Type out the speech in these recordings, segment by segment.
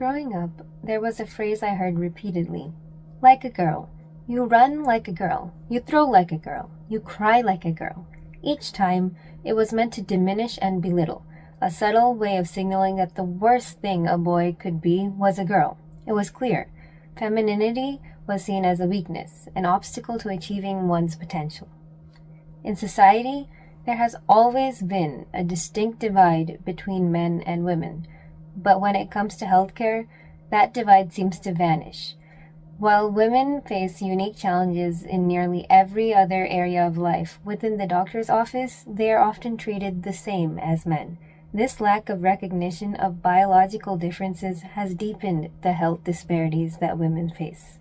Growing up, there was a phrase I heard repeatedly. Like a girl. You run like a girl. You throw like a girl. You cry like a girl. Each time, it was meant to diminish and belittle, a subtle way of signaling that the worst thing a boy could be was a girl. It was clear. Femininity was seen as a weakness, an obstacle to achieving one's potential. In society, there has always been a distinct divide between men and women, but when it comes to healthcare, that divide seems to vanish. While women face unique challenges in nearly every other area of life, within the doctor's office, they are often treated the same as men. This lack of recognition of biological differences has deepened the health disparities that women face.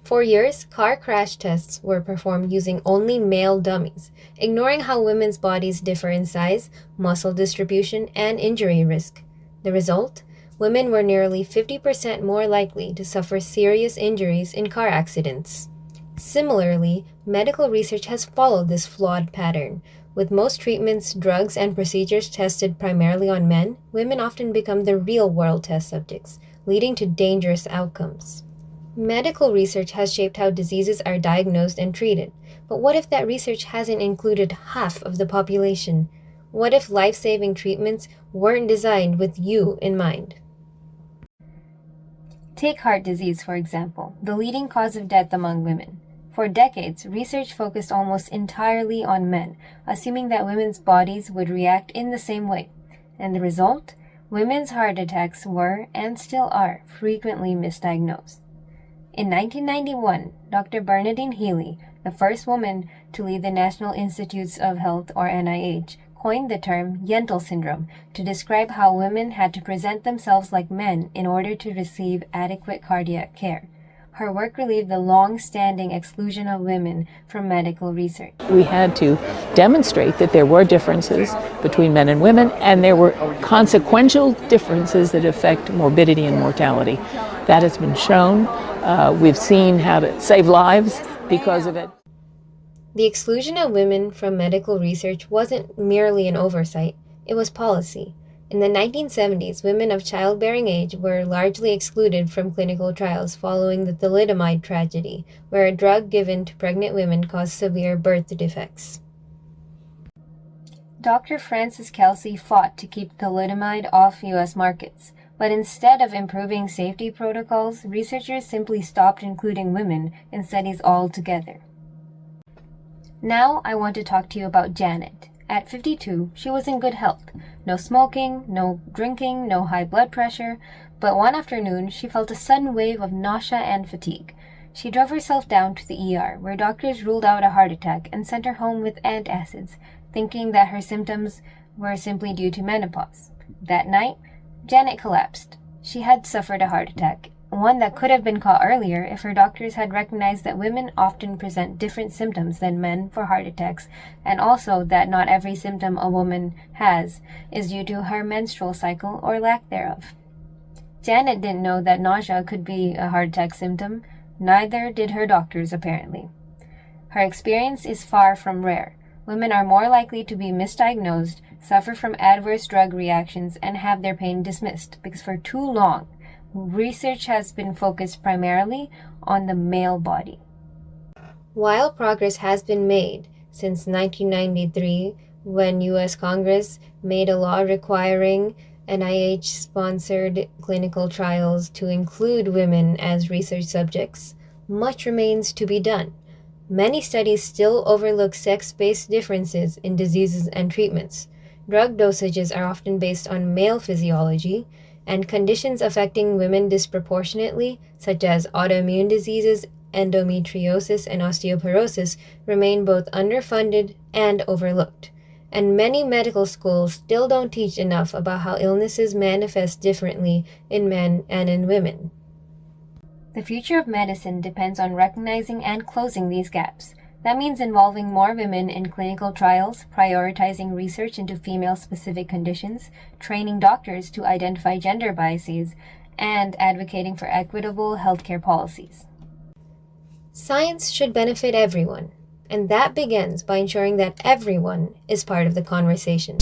For years, car crash tests were performed using only male dummies, ignoring how women's bodies differ in size, muscle distribution, and injury risk. The result? Women were nearly 50% more likely to suffer serious injuries in car accidents. Similarly, medical research has followed this flawed pattern. With most treatments, drugs, and procedures tested primarily on men, women often become the real-world test subjects, leading to dangerous outcomes. Medical research has shaped how diseases are diagnosed and treated, but what if that research hasn't included half of the population? What if life-saving treatments weren't designed with you in mind? Take heart disease, for example, the leading cause of death among women. For decades, research focused almost entirely on men, assuming that women's bodies would react in the same way. And the result? Women's heart attacks were, and still are, frequently misdiagnosed. In 1991, Dr. Bernadine Healy, the first woman to lead the National Institutes of Health, or NIH, coined the term Yentl syndrome to describe how women had to present themselves like men in order to receive adequate cardiac care. Her work relieved the long-standing exclusion of women from medical research. We had to demonstrate that there were differences between men and women, and there were consequential differences that affect morbidity and mortality. That has been shown. We've seen how to save lives because of it. The exclusion of women from medical research wasn't merely an oversight, it was policy. In the 1970s, women of childbearing age were largely excluded from clinical trials following the thalidomide tragedy, where a drug given to pregnant women caused severe birth defects. Dr. Frances Kelsey fought to keep thalidomide off U.S. markets, but instead of improving safety protocols, researchers simply stopped including women in studies altogether. Now I want to talk to you about Janet. At 52, she was in good health. No smoking, no drinking, no high blood pressure, but one afternoon she felt a sudden wave of nausea and fatigue. She drove herself down to the ER, where doctors ruled out a heart attack and sent her home with antacids, thinking that her symptoms were simply due to menopause. That night, Janet collapsed. She had suffered a heart attack, one that could have been caught earlier if her doctors had recognized that women often present different symptoms than men for heart attacks, and also that not every symptom a woman has is due to her menstrual cycle or lack thereof. Janet didn't know that nausea could be a heart attack symptom, neither did her doctors apparently. Her experience is far from rare. Women are more likely to be misdiagnosed, suffer from adverse drug reactions, and have their pain dismissed, because for too long, research has been focused primarily on the male body. While progress has been made since 1993, when U.S. Congress made a law requiring NIH-sponsored clinical trials to include women as research subjects, much remains to be done. Many studies still overlook sex-based differences in diseases and treatments. Drug dosages are often based on male physiology, and conditions affecting women disproportionately, such as autoimmune diseases, endometriosis, and osteoporosis, remain both underfunded and overlooked. And many medical schools still don't teach enough about how illnesses manifest differently in men and in women. The future of medicine depends on recognizing and closing these gaps. That means involving more women in clinical trials, prioritizing research into female-specific conditions, training doctors to identify gender biases, and advocating for equitable healthcare policies. Science should benefit everyone, and that begins by ensuring that everyone is part of the conversation.